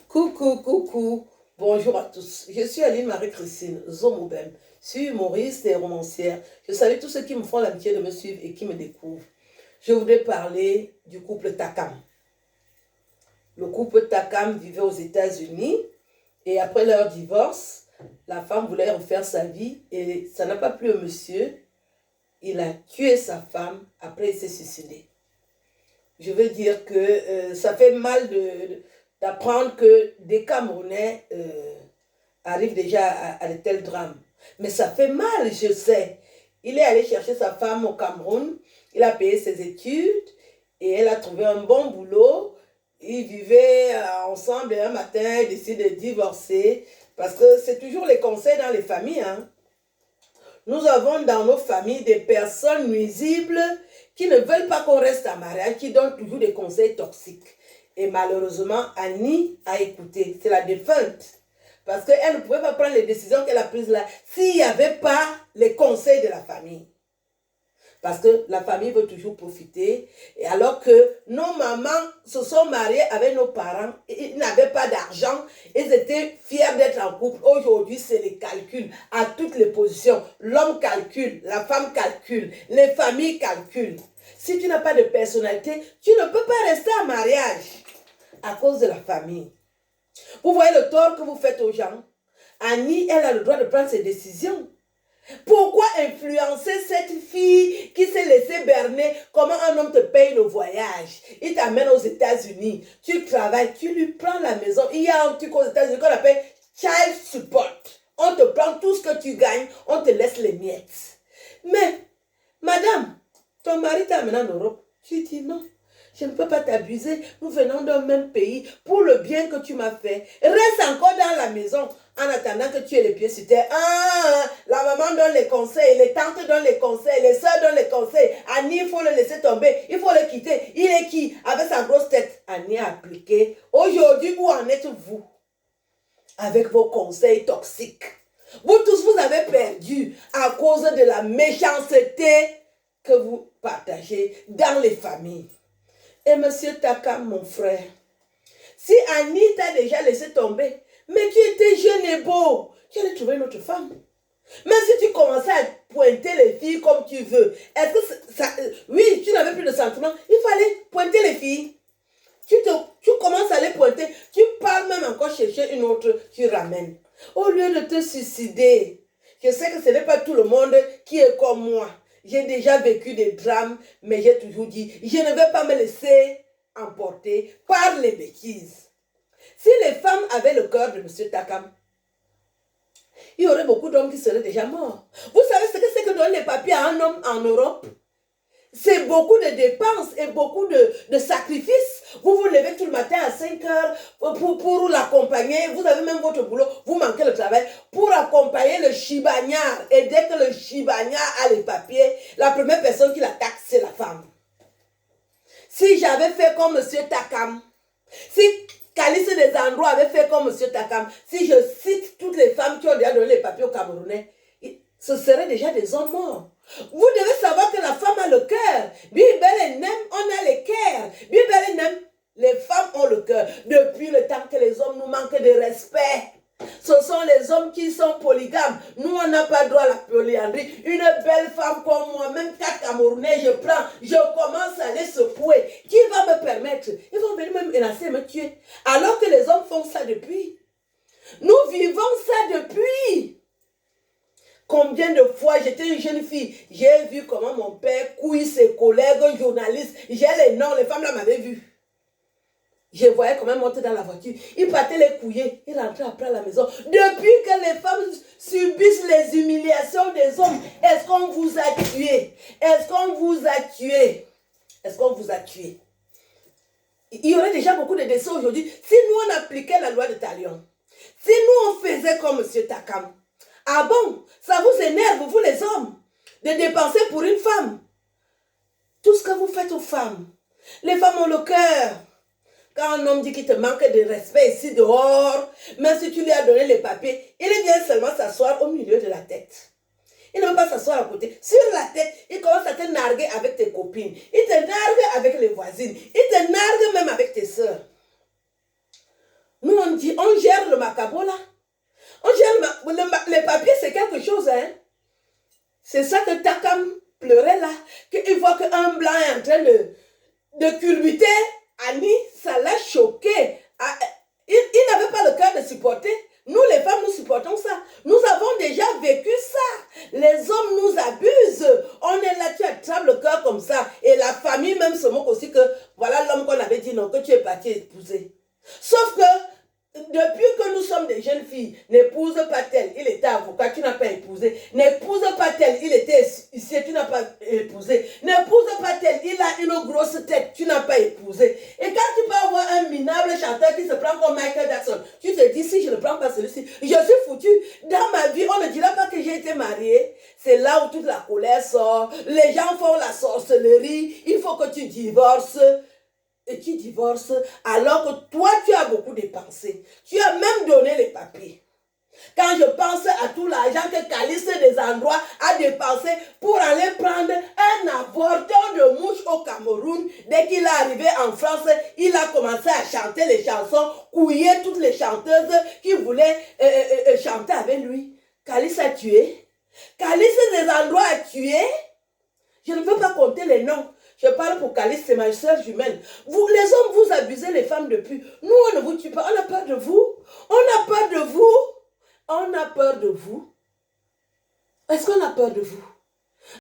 Coucou, coucou, bonjour à tous. Je suis Aline Marie-Christine Zomoubem. Je suis humoriste et romancière. Je salue tous ceux qui me font l'amitié de me suivre et qui me découvrent. Je voudrais parler du couple Takam. Le couple Takam vivait aux États-Unis et après leur divorce, la femme voulait refaire sa vie et ça n'a pas plu au monsieur. Il a tué sa femme, après il s'est suicidé. Je veux dire que ça fait mal d'apprendre que des Camerounais arrivent déjà à de tels drames. Mais ça fait mal, je sais. Il est allé chercher sa femme au Cameroun, il a payé ses études et elle a trouvé un bon boulot. Ils vivaient ensemble et un matin, ils décident de divorcer parce que c'est toujours les conseils dans les familles. Hein. Nous avons dans nos familles des personnes nuisibles qui ne veulent pas qu'on reste en mariage, qui donnent toujours des conseils toxiques. Et malheureusement, Annie a écouté. C'est la défunte. Parce qu'elle ne pouvait pas prendre les décisions qu'elle a prises là s'il n'y avait pas les conseils de la famille. Parce que la famille veut toujours profiter. Et alors que nos mamans se sont mariées avec nos parents, ils n'avaient pas d'argent, ils étaient fiers d'être en couple. Aujourd'hui, c'est les calculs à toutes les positions. L'homme calcule, la femme calcule, les familles calculent. Si tu n'as pas de personnalité, tu ne peux pas rester en mariage à cause de la famille. Vous voyez le tort que vous faites aux gens. Annie, elle a le droit de prendre ses décisions. Pourquoi influencer cette fille qui s'est laissée berner? Comment un homme te paye le voyage? Il t'amène aux États-Unis. Tu travailles, tu lui prends la maison. Il y a un truc aux États-Unis qu'on appelle child support. On te prend tout ce que tu gagnes, on te laisse les miettes. Mais, madame, ton mari t'a amené en Europe. Tu dis non. Je ne peux pas t'abuser. Nous venons d'un même pays. Pour le bien que tu m'as fait, reste encore dans la maison en attendant que tu aies les pieds sur terre. La maman donne les conseils, les tantes donnent les conseils, les soeurs donnent les conseils. Annie, il faut le laisser tomber, il faut le quitter. Il est qui? Avec sa grosse tête. Annie a appliqué. Aujourd'hui, où en êtes-vous? Avec vos conseils toxiques. Vous tous, vous avez perdu à cause de la méchanceté que vous partagez dans les familles. Et monsieur Takam, mon frère, si Annie t'a déjà laissé tomber, mais tu étais jeune et beau, tu allais trouver une autre femme. Mais si tu commençais à pointer les filles comme tu veux, est-ce que ça, oui, tu n'avais plus de sentiments, il fallait pointer les filles. Tu commences à les pointer, tu pars même encore chercher une autre, tu ramènes. Au lieu de te suicider, je sais que ce n'est pas tout le monde qui est comme moi. J'ai déjà vécu des drames, mais j'ai toujours dit, je ne vais pas me laisser emporter par les bêtises. Si les femmes avaient le cœur de M. Takam, il y aurait beaucoup d'hommes qui seraient déjà morts. Vous savez ce que c'est que donner les papiers à un homme en Europe? C'est beaucoup de dépenses et beaucoup de sacrifices. Vous vous levez tout le matin à 5 heures pour l'accompagner. Vous avez même votre boulot, vous manquez le travail, pour accompagner le chibagnard. Et dès que le chibagnard a les papiers, la première personne qui l'attaque, c'est la femme. Si j'avais fait comme M. Takam, si Calice des Endroits avait fait comme M. Takam, si je cite toutes les femmes qui ont déjà donné les papiers aux Camerounais, ce seraient déjà des hommes morts. Vous devez savoir que la femme a le cœur. On a les cœurs. Les femmes ont le cœur. Depuis le temps que les hommes nous manquent de respect, ce sont les hommes qui sont polygames. Nous, on n'a pas droit à la polyandrie. Une belle femme comme moi, même 4 Camerounais, je commence à les secouer. Qui va me permettre? Ils vont venir me menacer et me tuer. Alors que les hommes font ça depuis. Nous vivons ça depuis. Combien de fois j'étais une jeune fille, j'ai vu comment mon père couille ses collègues journalistes. J'ai les noms, les femmes là m'avaient vu. Je voyais comment ils montaient dans la voiture. Ils partaient les couiller. Ils rentraient après à la maison. Depuis que les femmes subissent les humiliations des hommes, est-ce qu'on vous a tué? Est-ce qu'on vous a tué? Est-ce qu'on vous a tué? Il y aurait déjà beaucoup de décès aujourd'hui si nous on appliquait la loi de Talion. Si nous on faisait comme M. Takam. Ah bon? Ça vous énerve, vous les hommes, de dépenser pour une femme? Tout ce que vous faites aux femmes. Les femmes ont le cœur. Quand un homme dit qu'il te manque de respect ici dehors, même si tu lui as donné les papiers, il vient seulement s'asseoir au milieu de la tête. Il ne veut pas s'asseoir à côté. Sur la tête, il commence à te narguer avec tes copines. Il te nargue avec les voisines. Il te nargue même avec tes soeurs. Nous, on dit, on gère le macabo là. On gère les papiers, c'est quelque chose, hein. C'est ça que Takam pleurait là. Qu'il voit qu'un blanc est en train de culbuter Annie, ça l'a choqué. Il n'avait pas le cœur de supporter. Nous, les femmes, nous supportons ça. Nous avons déjà vécu ça. Les hommes nous abusent. On est là, tu attrapes le cœur comme ça. Et la famille même se moque aussi que voilà l'homme qu'on avait dit non, que tu es parti épouser. Sauf que depuis que nous sommes des jeunes filles, n'épouse pas tel, il était avocat, tu n'as pas épousé. N'épouse pas tel, il était ici, tu n'as pas épousé. N'épouse pas tel, il a une grosse tête, tu n'as pas épousé. Et quand tu peux avoir un minable chanteur qui se prend comme Michael Jackson, tu te dis, si je ne prends pas celui-ci, je suis foutu. Dans ma vie, on ne dira pas que j'ai été mariée. C'est là où toute la colère sort. Les gens font la sorcellerie. Il faut que tu divorces. Et tu divorces alors que toi, tu as beaucoup dépensé. Tu as même donné les papiers. Quand je pense à tout l'argent que Calice des endroits a dépensé pour aller prendre un avorton de mouche au Cameroun, dès qu'il est arrivé en France, il a commencé à chanter les chansons, couiller toutes les chanteuses qui voulaient chanter avec lui. Calice a tué. Calice des endroits a tué. Je ne veux pas compter les noms. Je parle pour Calice, c'est ma soeur jumelle. Vous, les hommes, vous abusez les femmes depuis. Nous, on ne vous tue pas. On a peur de vous. On a peur de vous. On a peur de vous. Est-ce qu'on a peur de vous?